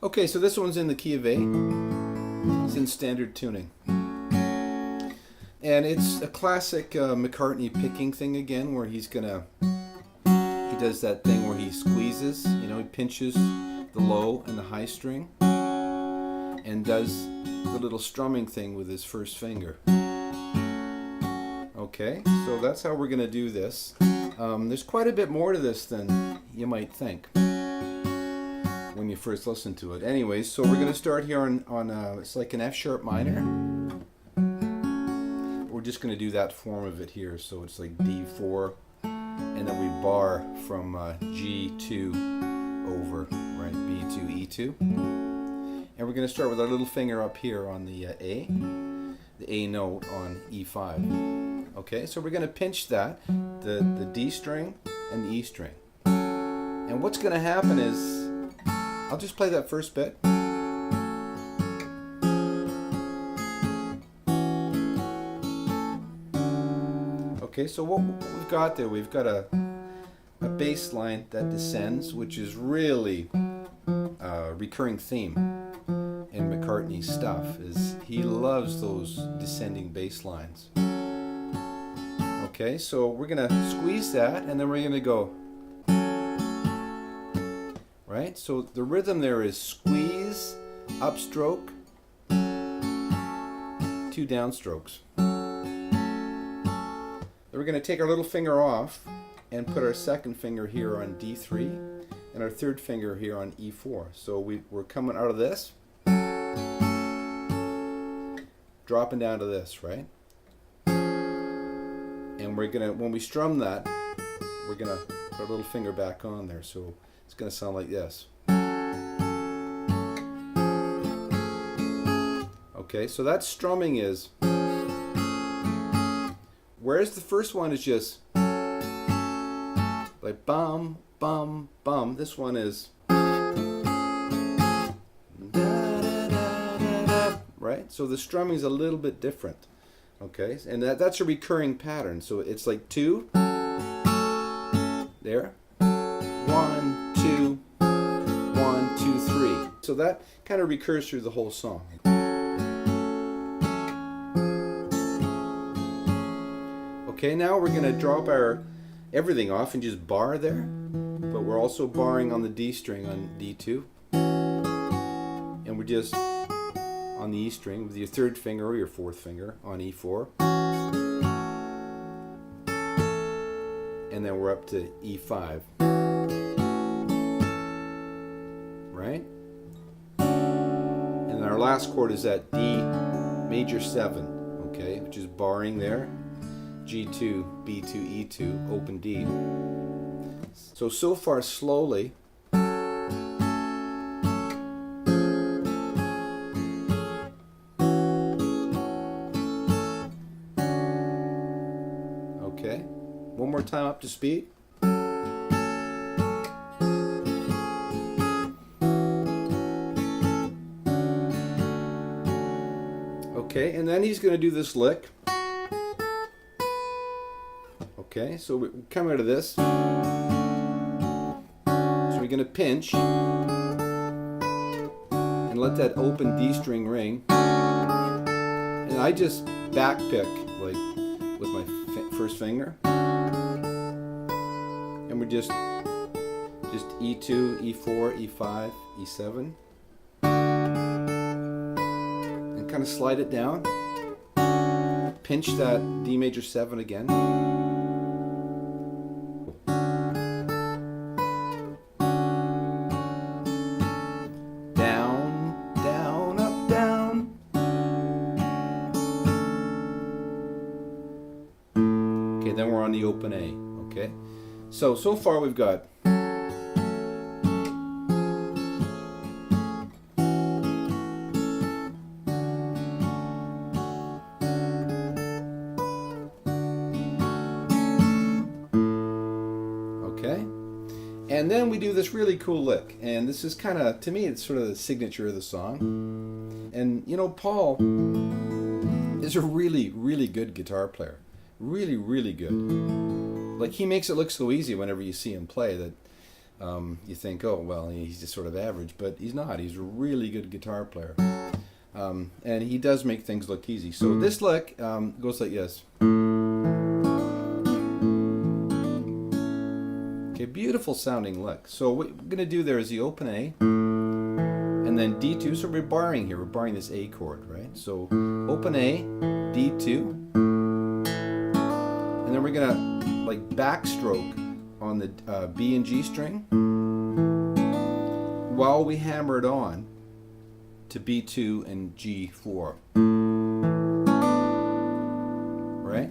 Okay, so this one's in the key of A. It's in standard tuning. And it's a classic McCartney picking thing again, where he does that thing where he squeezes, he pinches the low and the high string and does the little strumming thing with his first finger. Okay, so that's how we're going to do this. There's quite a bit more to this than you might think when you first listen to it. Anyways, so we're going to start here on it's like an F sharp minor. We're just going to do that form of it here. So it's like D4, and then we bar from G2 over, right, B2, E2. And we're going to start with our little finger up here on the A note on E5. Okay, so we're going to pinch that, the D string and the E string. And what's going to happen is, I'll just play that first bit. Okay, so what we've got there, we've got a bass line that descends, which is really a recurring theme in McCartney's stuff. Is he loves those descending bass lines. Okay, so we're gonna squeeze that, and then we're gonna go. Right, so the rhythm there is squeeze, upstroke, 2 downstrokes. Then we're going to take our little finger off and put our second finger here on D3 and our third finger here on E4. So we're coming out of this, dropping down to this, right? And we're gonna, when we strum that, we're gonna put our little finger back on there. So it's going to sound like this. Okay, so that strumming is, whereas the first one is just like bum, bum, bum. This one is right? So the strumming is a little bit different. Okay, and that's a recurring pattern. So it's like 2, there, 1, 2, 1, 2, 3. So that kind of recurs through the whole song. Okay, now we're going to drop our everything off and just bar there, but we're also barring on the D string on D2, and we're just on the E string with your third finger or your fourth finger on E4, and then we're up to E5, right? And our last chord is at D major 7, okay, which is barring there. G2, B2, E2, open D. So far slowly. Okay, one more time up to speed. Okay, and then he's going to do this lick. Okay, so we come out of this. So we're going to pinch and let that open D string ring. And I just back pick like with my first finger. And we're just E2, E4, E5, E7. And kind of slide it down. Pinch that D major 7 again. Then we're on the open A, okay? So far we've got okay? And then we do this really cool lick, and this is kind of, to me, it's sort of the signature of the song. And Paul is a really, really good guitar player. Really, really good. Like, he makes it look so easy whenever you see him play that you think, oh, well, he's just sort of average, but he's not. He's a really good guitar player. And he does make things look easy. So this lick goes like this. Okay, beautiful sounding lick. So what we're going to do there is the open A, and then D2. So we're barring here. We're barring this A chord, right? So open A, D2. And then we're going to like backstroke on the B and G string while we hammer it on to B2 and G4. Right?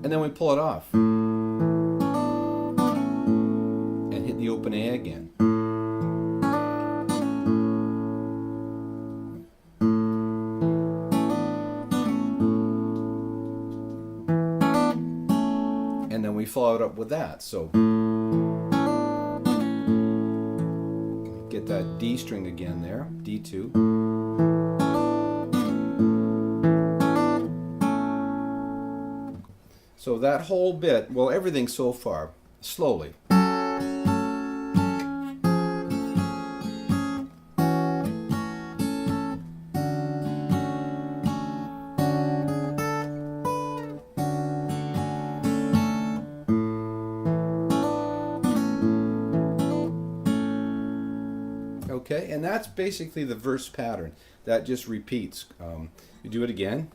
And then we pull it off and hit the open A again. And then we follow it up with that. So get that D string again there, D2. So that whole bit, well, everything so far, slowly. Okay, and that's basically the verse pattern. That just repeats. You do it again.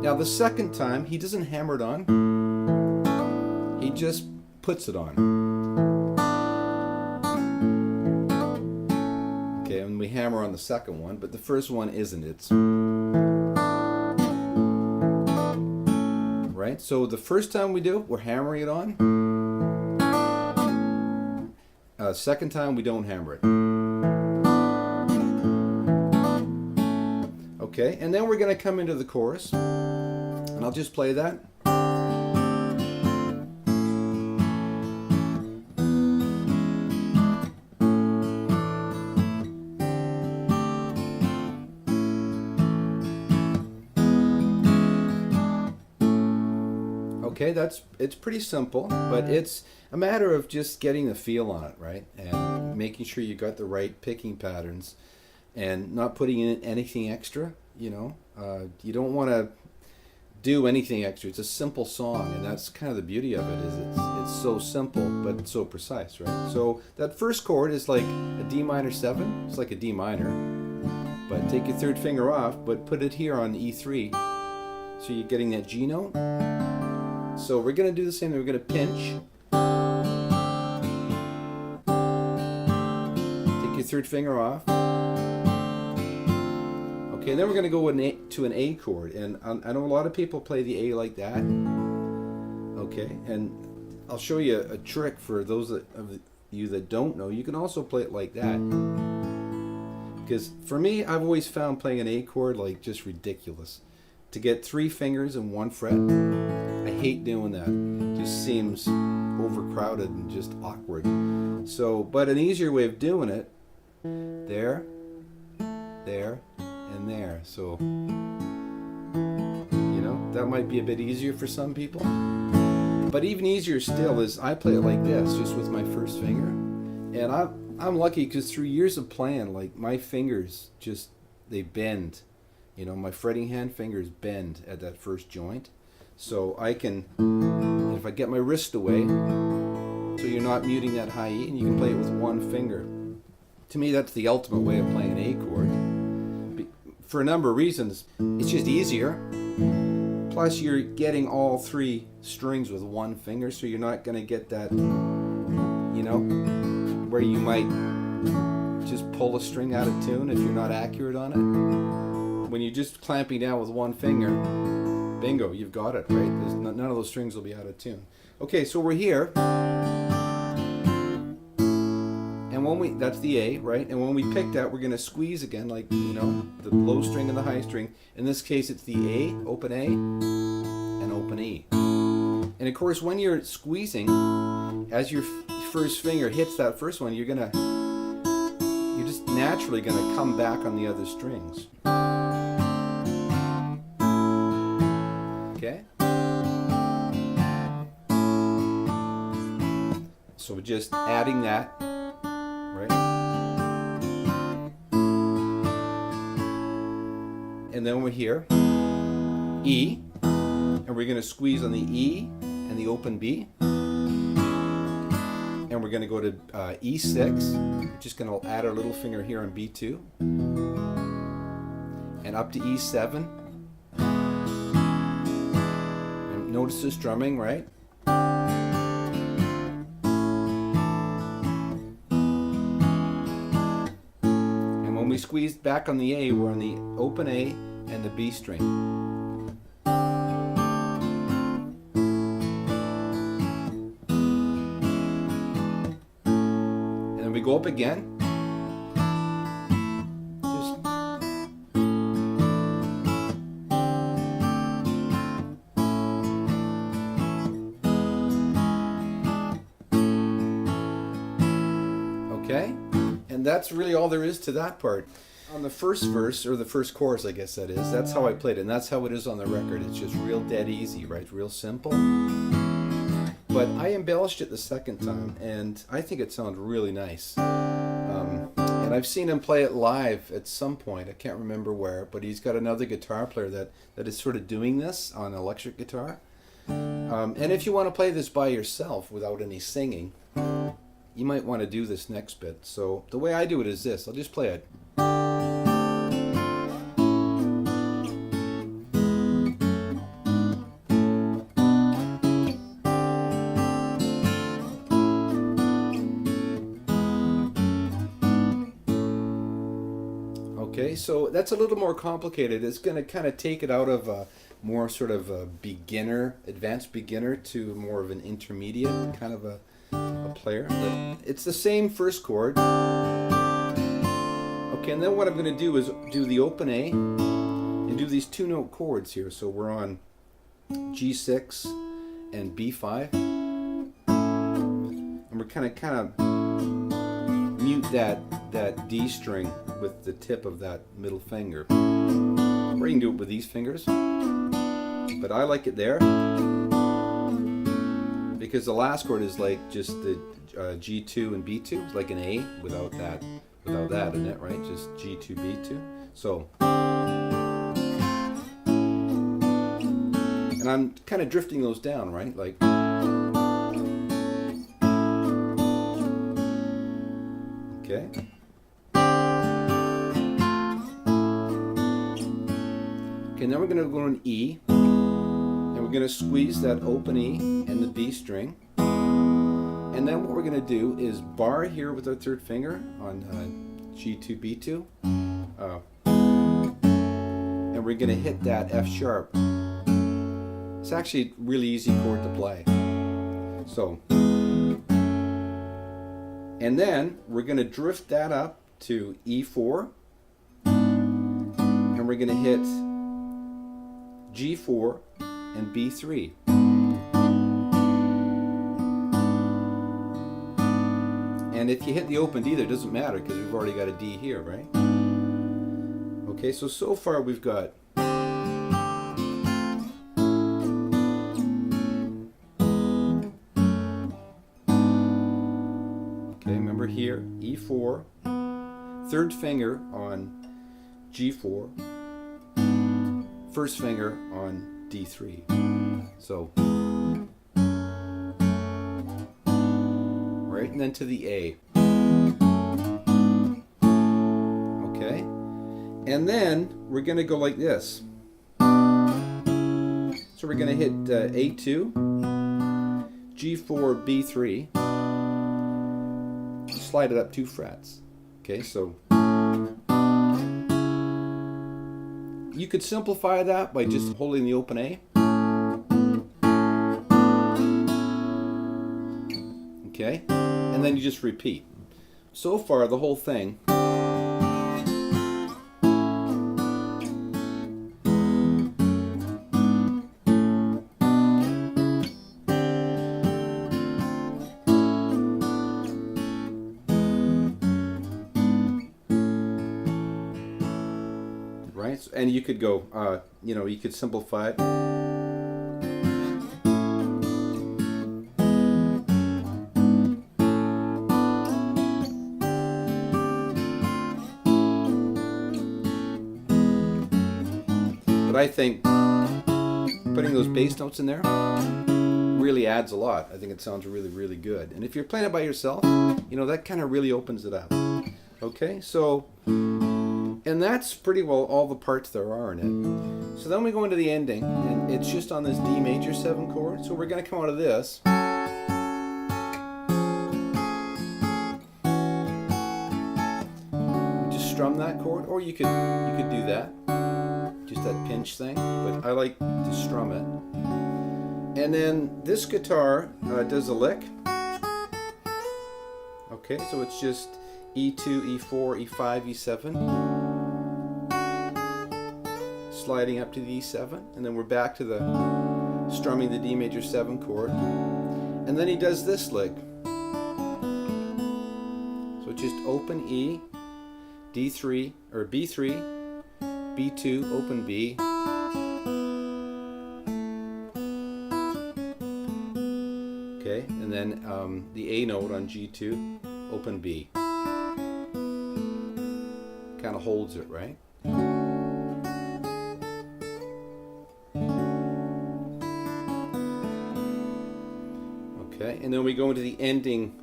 Now the second time, he doesn't hammer it on. He just puts it on. And we hammer on the second one, but the first one isn't. It's right. So the first time we do, we're hammering it on. Second time, we don't hammer it. Okay, and then we're going to come into the chorus, and I'll just play that. Okay, it's pretty simple, but it's a matter of just getting the feel on it, right? And making sure you got the right picking patterns and not putting in anything extra, you know. You don't want to do anything extra. It's a simple song, and that's kind of the beauty of it, is it's so simple, but it's so precise, right? So that first chord is like a D minor 7. It's like a D minor. But take your third finger off, but put it here on E3. So you're getting that G note. So we're going to do the same thing. We're going to pinch. Take your third finger off. Okay, then we're going to go to an A chord. And I know a lot of people play the A like that. Okay, and I'll show you a trick for those of you that don't know. You can also play it like that. Because for me, I've always found playing an A chord like just ridiculous. To get 3 fingers and 1 fret, I hate doing that. It just seems overcrowded and just awkward. So, but an easier way of doing it, there, there, and there. So, you know, that might be a bit easier for some people. But even easier still is I play it like this, just with my first finger. And I'm lucky because through years of playing, like my fingers just, they bend. You know, my fretting hand fingers bend at that first joint. So I can, if I get my wrist away, so you're not muting that high E, and you can play it with 1 finger. To me, that's the ultimate way of playing an A chord. For a number of reasons, it's just easier. Plus, you're getting all 3 strings with 1 finger, so you're not going to get that, you know, where you might just pull a string out of tune if you're not accurate on it. When you're just clamping down with 1 finger, bingo, you've got it, right? None of those strings will be out of tune. Okay, so we're here. And when that's the A, right? And when we pick that, we're going to squeeze again, like, you know, the low string and the high string. In this case, it's the A, open A, and open E. And of course, when you're squeezing, as your first finger hits that first one, you're just naturally gonna come back on the other strings. Okay? So we're just adding that, right? And then we're here, E, and we're going to squeeze on the E and the open B. And we're going to go to E6. We're just going to add our little finger here on B2. And up to E7. And notice this drumming, right? And when we squeeze back on the A, we're on the open A and the B string. We go up again. Okay, and that's really all there is to that part. On the first verse, or the first chorus, I guess that is, that's how I played it, and that's how it is on the record. It's just real dead easy, right? Real simple. But I embellished it the second time, and I think it sounds really nice. And I've seen him play it live at some point. I can't remember where, but he's got another guitar player that is sort of doing this on electric guitar. And if you want to play this by yourself without any singing, you might want to do this next bit. So the way I do it is this. I'll just play it. Okay, so that's a little more complicated. It's going to kind of take it out of a more sort of a beginner, advanced beginner, to more of an intermediate kind of a player. But it's the same first chord. Okay, and then what I'm going to do is do the open A and do these two note chords here. So we're on G6 and B5. And we're kind of mute that D string with the tip of that middle finger. Or you can do it with these fingers, but I like it there because the last chord is like just the G2 and B2. It's like an A without that in it, right? Just G2, B2. So, and I'm kind of drifting those down, right? Like. Okay. Okay, now we're going to go on E, and we're going to squeeze that open E and the B string. And then what we're going to do is bar here with our third finger on G2, B2. And we're going to hit that F sharp. It's actually a really easy chord to play. So. And then we're going to drift that up to E4, and we're going to hit G4 and B3. And if you hit the open D there, it doesn't matter because we've already got a D here, right? Okay, so far we've got here, E4, third finger on G4, first finger on D3. So, right, and then to the A. Okay, and then we're going to go like this. So we're going to hit A2, G4, B3. Slide it up 2 frets. Okay, so you could simplify that by just holding the open A. Okay, and then you just repeat. So far, the whole thing. right? And you could go, you could simplify it. But I think putting those bass notes in there really adds a lot. I think it sounds really, really good. And if you're playing it by yourself, that kind of really opens it up. Okay, so, and that's pretty well all the parts there are in it. So then we go into the ending, and it's just on this D major 7 chord. So we're going to come out of this. Just strum that chord, or you could do that. Just that pinch thing, but I like to strum it. And then this guitar does a lick. Okay, so it's just E2, E4, E5, E7, sliding up to the E7, and then we're back to the strumming the D major 7 chord. And then he does this lick. So it's just open E, D3, or B3, B2, open B, okay, and then the A note on G2, open B. Kind of holds it, right? Okay, and then we go into the ending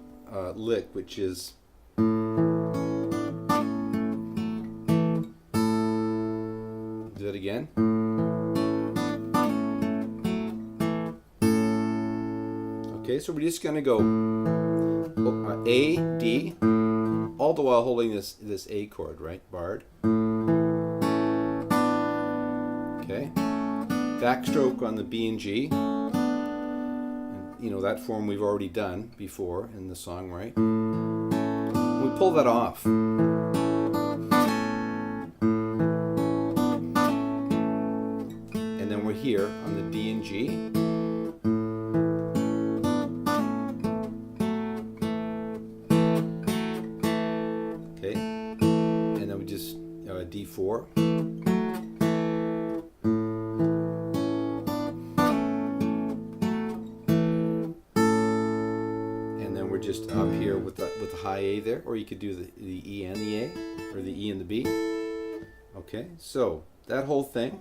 lick, which is do it again. Okay, so we're just gonna go A, D, all the while holding this A chord, right? Barred. Okay. Backstroke on the B and G. And, that form we've already done before in the song, right? We pull that off. And then we're here on the D and G. Okay. And then we just D4. Just up here with the high A there, or you could do the E and the A, or the E and the B. Okay, so that whole thing,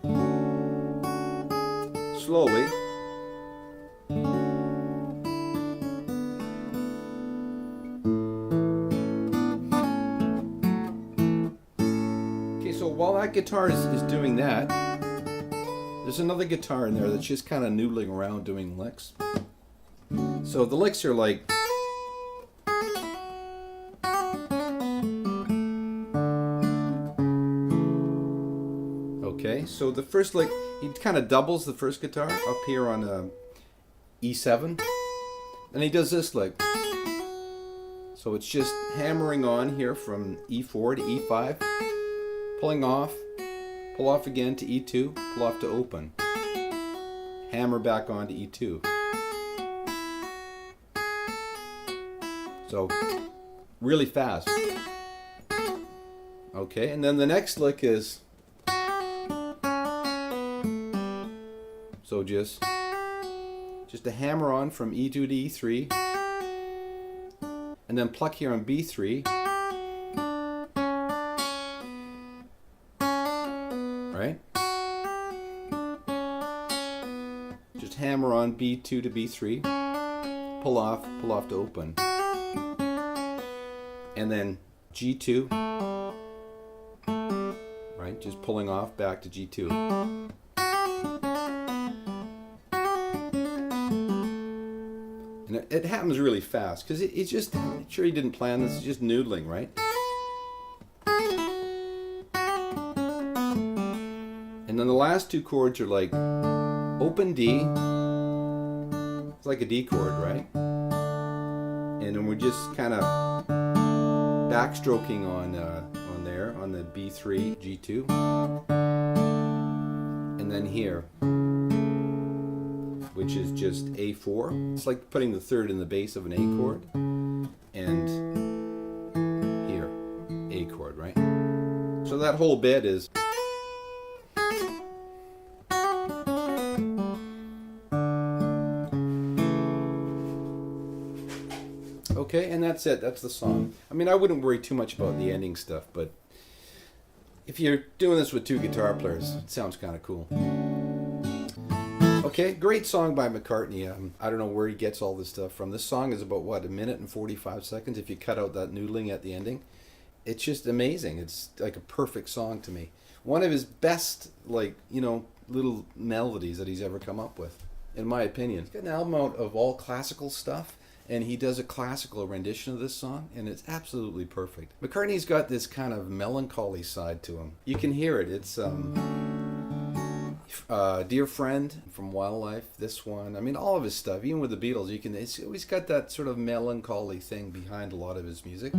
slowly. Okay, so while that guitar is doing that, there's another guitar in there that's just kind of noodling around doing licks. So the licks are like, okay, so the first lick, he kind of doubles the first guitar up here on E7. Then he does this lick. So it's just hammering on here from E4 to E5, pulling off, pull off again to E2, pull off to open, hammer back on to E2. So really fast. Okay, and then the next lick is, so just a hammer on from E2 to E3, and then pluck here on B3, right? Just hammer on B2 to B3, pull off to open, and then G2, right? Just pulling off back to G2. And it happens really fast, because it's just, I'm sure he didn't plan this, it's just noodling, right? And then the last two chords are like open D, it's like a D chord, right? And then we're just kind of backstroking on there, on the B3, G2. And then here, which is just A4. It's like putting the third in the bass of an A chord. And here, A chord, right? So that whole bit is Okay, and that's it. That's the song. I mean, I wouldn't worry too much about the ending stuff, but if you're doing this with 2 guitar players, it sounds kind of cool. Okay, great song by McCartney. I don't know where he gets all this stuff from. This song is about, what, 1:45 seconds if you cut out that noodling at the ending. It's just amazing. It's like a perfect song to me. One of his best, like, you know, little melodies that he's ever come up with, in my opinion. He's got an album out of all classical stuff, and he does a classical rendition of this song, and it's absolutely perfect. McCartney's got this kind of melancholy side to him. You can hear it. It's Dear Friend from Wildlife, this one. I mean, all of his stuff, even with the Beatles, he's always got that sort of melancholy thing behind a lot of his music.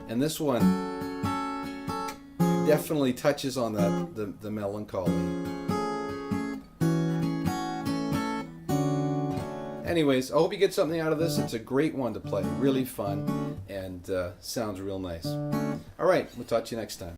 And this one definitely touches on that, the melancholy. Anyways, I hope you get something out of this. It's a great one to play. Really fun and sounds real nice. All right, we'll talk to you next time.